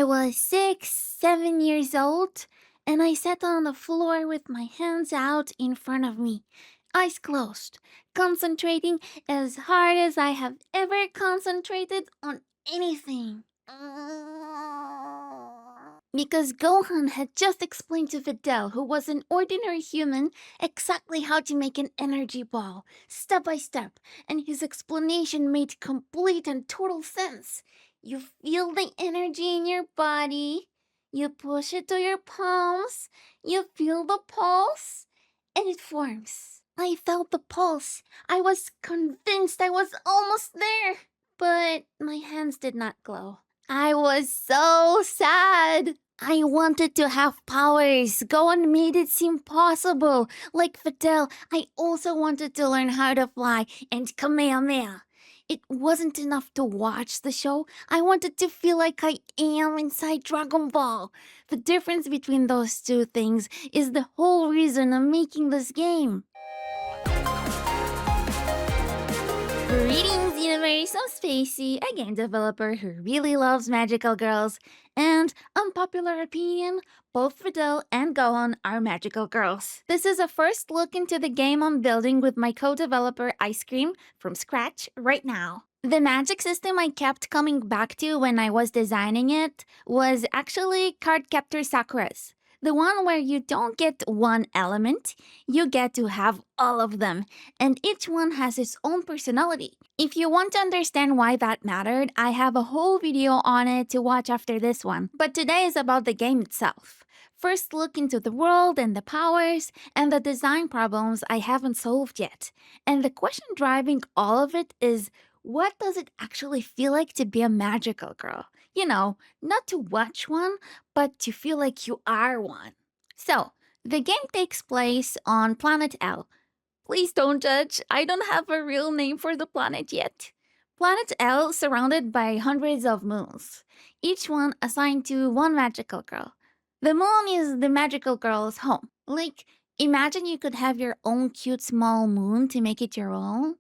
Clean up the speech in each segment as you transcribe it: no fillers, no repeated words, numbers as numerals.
was 6, 7 years old, and I sat on the floor with my hands out in front of me, eyes closed, concentrating as hard as I have ever concentrated on anything. Because Gohan had just explained to Videl, who was an ordinary human, exactly how to make an energy ball, step by step, and his explanation made complete and total sense. You feel the energy in your body, you push it to your palms, you feel the pulse, and it forms. I felt the pulse. I was convinced I was almost there. But my hands did not glow. I was so sad. I wanted to have powers. Gohan made it seem possible. Like Videl, I also wanted to learn how to fly and Kamehameha. It wasn't enough to watch the show. I wanted to feel like I am inside Dragon Ball. The difference between those two things is the whole reason I'm making this game. Greetings, universe! I'm Spacey, a game developer who really loves magical girls. And, unpopular opinion, both Videl and Gohan are magical girls. This is a first look into the game I'm building with my co-developer Ice Cream from scratch right now. The magic system I kept coming back to when I was designing it was actually Cardcaptor Sakura's. The one where you don't get one element, you get to have all of them, and each one has its own personality. If you want to understand why that mattered, I have a whole video on it to watch after this one. But today is about the game itself. First look into the world and the powers and the design problems I haven't solved yet. And the question driving all of it is, what does it actually feel like to be a magical girl? You know, not to watch one, but to feel like you are one. So, the game takes place on Planet L. Please don't judge, I don't have a real name for the planet yet. Planet L surrounded by hundreds of moons, each one assigned to one magical girl. The moon is the magical girl's home. Like, imagine you could have your own cute small moon to make it your own.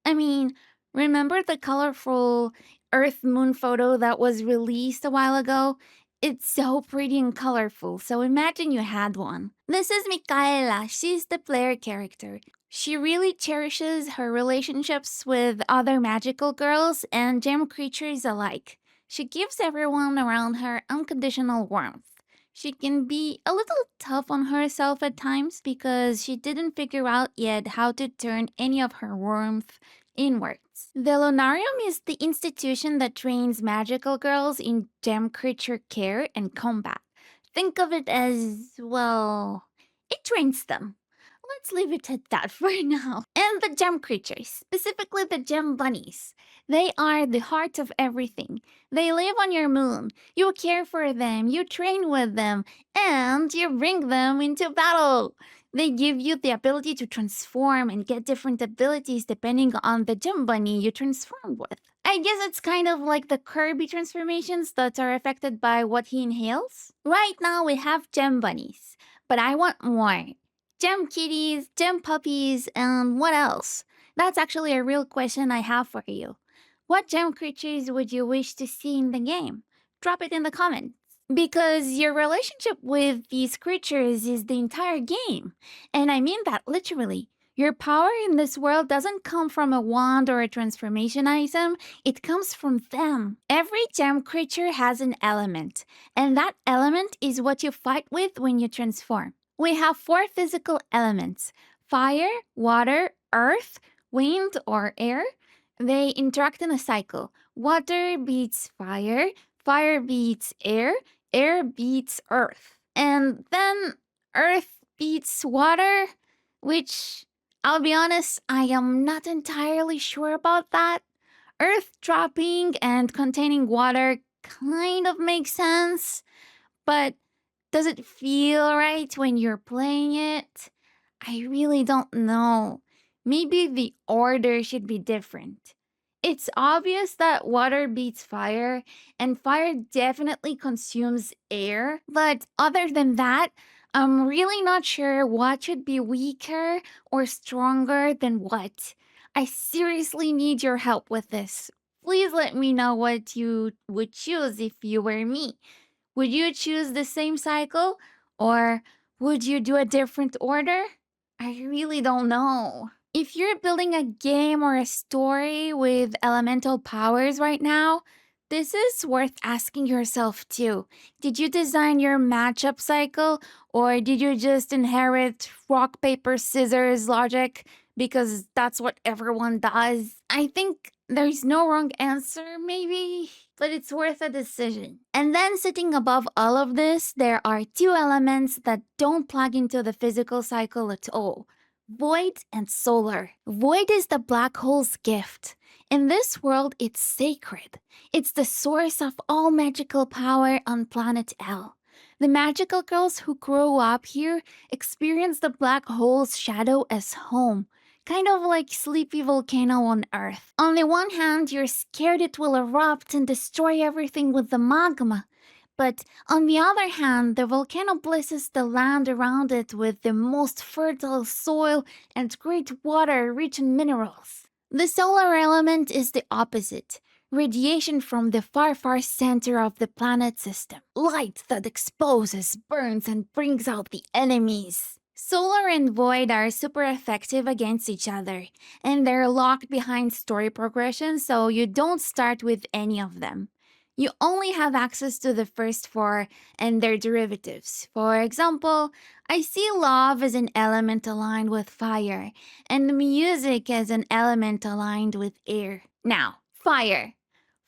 I mean, remember the colorful Earth moon photo that was released a while ago? It's so pretty and colorful, so imagine you had one. This is Mikaella. She's the player character. She really cherishes her relationships with other magical girls and gem creatures alike. She gives everyone around her unconditional warmth. She can be a little tough on herself at times because she didn't figure out yet how to turn any of her warmth inwards. The Lunarium is the institution that trains magical girls in gem creature care and combat. Think of it as, well, it trains them. Let's leave it at that for now. And the gem creatures, specifically the gem bunnies. They are the heart of everything. They live on your moon. You care for them, you train with them, and you bring them into battle. They give you the ability to transform and get different abilities depending on the gem bunny you transform with. I guess it's kind of like the Kirby transformations that are affected by what he inhales. Right now we have gem bunnies, but I want more. Gem kitties, gem puppies, and what else? That's actually a real question I have for you. What gem creatures would you wish to see in the game? Drop it in the comments. Because your relationship with these creatures is the entire game. And I mean that literally. Your power in this world doesn't come from a wand or a transformation item, it comes from them. Every gem creature has an element, and that element is what you fight with when you transform. We have 4 physical elements: fire, water, earth, wind, or air. They interact in a cycle. Water beats fire, fire beats air beats earth. And then earth beats water, which, I'll be honest, I am not entirely sure about that. Earth dropping and containing water kind of makes sense, but does it feel right when you're playing it? I really don't know. Maybe the order should be different. It's obvious that water beats fire, and fire definitely consumes air, but other than that, I'm really not sure what should be weaker or stronger than what. I seriously need your help with this. Please let me know what you would choose if you were me. Would you choose the same cycle or would you do a different order? I really don't know. If you're building a game or a story with elemental powers right now, this is worth asking yourself too. Did you design your matchup cycle or did you just inherit rock, paper, scissors logic because that's what everyone does? I think there's no wrong answer, maybe, but it's worth a decision. And then sitting above all of this, there are two elements that don't plug into the physical cycle at all. Void and solar. Void is the black hole's gift. In this world, it's sacred. It's the source of all magical power on planet L. The magical girls who grow up here experience the black hole's shadow as home, kind of like sleepy volcano on Earth. On the one hand, you're scared it will erupt and destroy everything with the magma. But on the other hand, the volcano blesses the land around it with the most fertile soil and great water rich in minerals. The solar element is the opposite. Radiation from the far, far center of the planet system. Light that exposes, burns, and brings out the enemies. Solar and Void are super effective against each other, and they're locked behind story progression, so you don't start with any of them. You only have access to the first four and their derivatives. For example, I see love as an element aligned with fire, and music as an element aligned with air. Now, fire.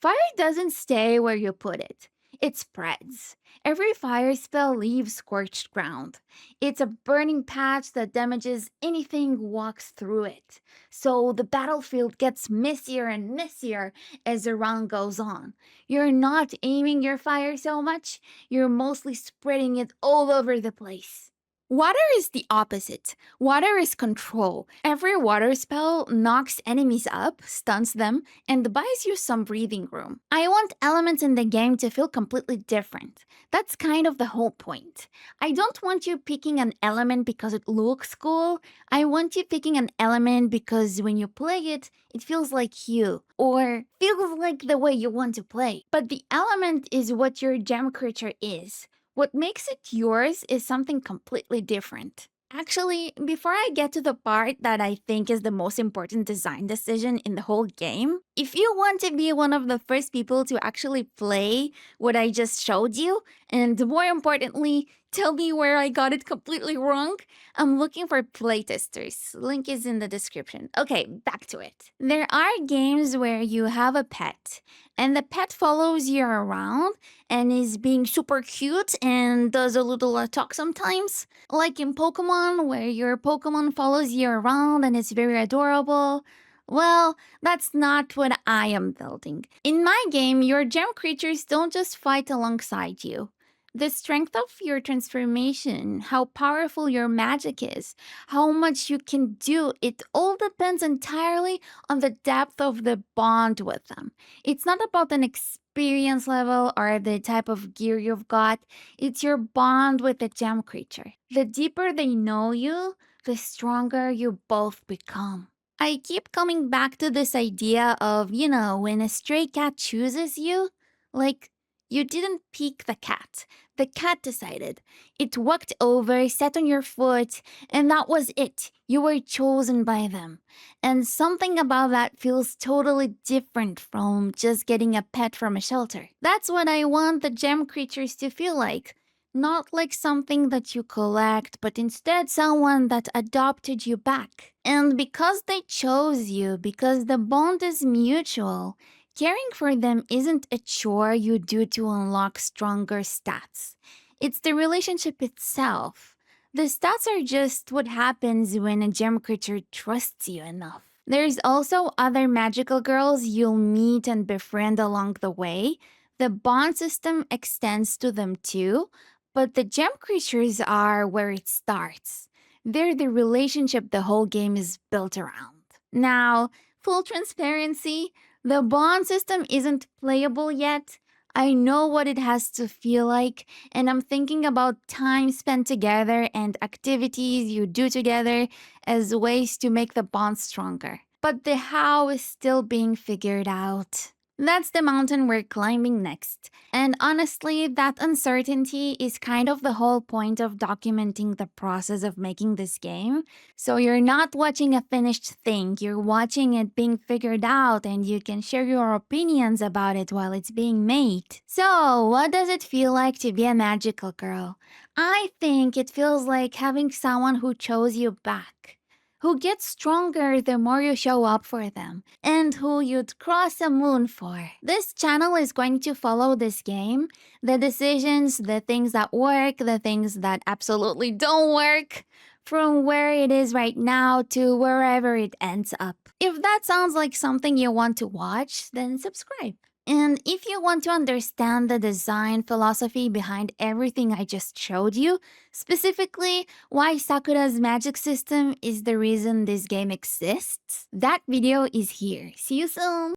Fire doesn't stay where you put it. It spreads. Every fire spell leaves scorched ground. It's a burning patch that damages anything walks through it. So the battlefield gets messier and messier as the round goes on. You're not aiming your fire so much, you're mostly spreading it all over the place. Water is the opposite. Water is control. Every water spell knocks enemies up, stuns them, and buys you some breathing room. I want elements in the game to feel completely different. That's kind of the whole point. I don't want you picking an element because it looks cool. I want you picking an element because when you play it, it feels like you, or feels like the way you want to play. But the element is what your gem creature is. What makes it yours is something completely different. Actually, before I get to the part that I think is the most important design decision in the whole game, if you want to be one of the first people to actually play what I just showed you, and more importantly, tell me where I got it completely wrong, I'm looking for playtesters. Link is in the description. Okay, back to it. There are games where you have a pet, and the pet follows you around and is being super cute and does a little talk sometimes. Like in Pokemon, where your Pokemon follows you around and is very adorable. Well, that's not what I am building. In my game, your gem creatures don't just fight alongside you. The strength of your transformation, how powerful your magic is, how much you can do, it all depends entirely on the depth of the bond with them. It's not about an experience level or the type of gear you've got, it's your bond with the gem creature. The deeper they know you, the stronger you both become. I keep coming back to this idea of, when a stray cat chooses you, like, you didn't pick the cat. The cat decided. It walked over, sat on your foot, and that was it. You were chosen by them. And something about that feels totally different from just getting a pet from a shelter. That's what I want the gem creatures to feel like. Not like something that you collect, but instead someone that adopted you back. And because they chose you, because the bond is mutual, caring for them isn't a chore you do to unlock stronger stats. It's the relationship itself. The stats are just what happens when a gem creature trusts you enough. There's also other magical girls you'll meet and befriend along the way. The bond system extends to them too, but the gem creatures are where it starts. They're the relationship the whole game is built around. Now, full transparency, the bond system isn't playable yet. I know what it has to feel like, and I'm thinking about time spent together and activities you do together as ways to make the bond stronger. But the how is still being figured out. That's the mountain we're climbing next. And honestly, that uncertainty is kind of the whole point of documenting the process of making this game. So you're not watching a finished thing, you're watching it being figured out, and you can share your opinions about it while it's being made. So, what does it feel like to be a magical girl? I think it feels like having someone who chose you back, who gets stronger the more you show up for them, and who you'd cross a moon for. This channel is going to follow this game, the decisions, the things that work, the things that absolutely don't work, from where it is right now to wherever it ends up. If that sounds like something you want to watch, then subscribe. And if you want to understand the design philosophy behind everything I just showed you, specifically why Sakura's magic system is the reason this game exists, that video is here. See you soon!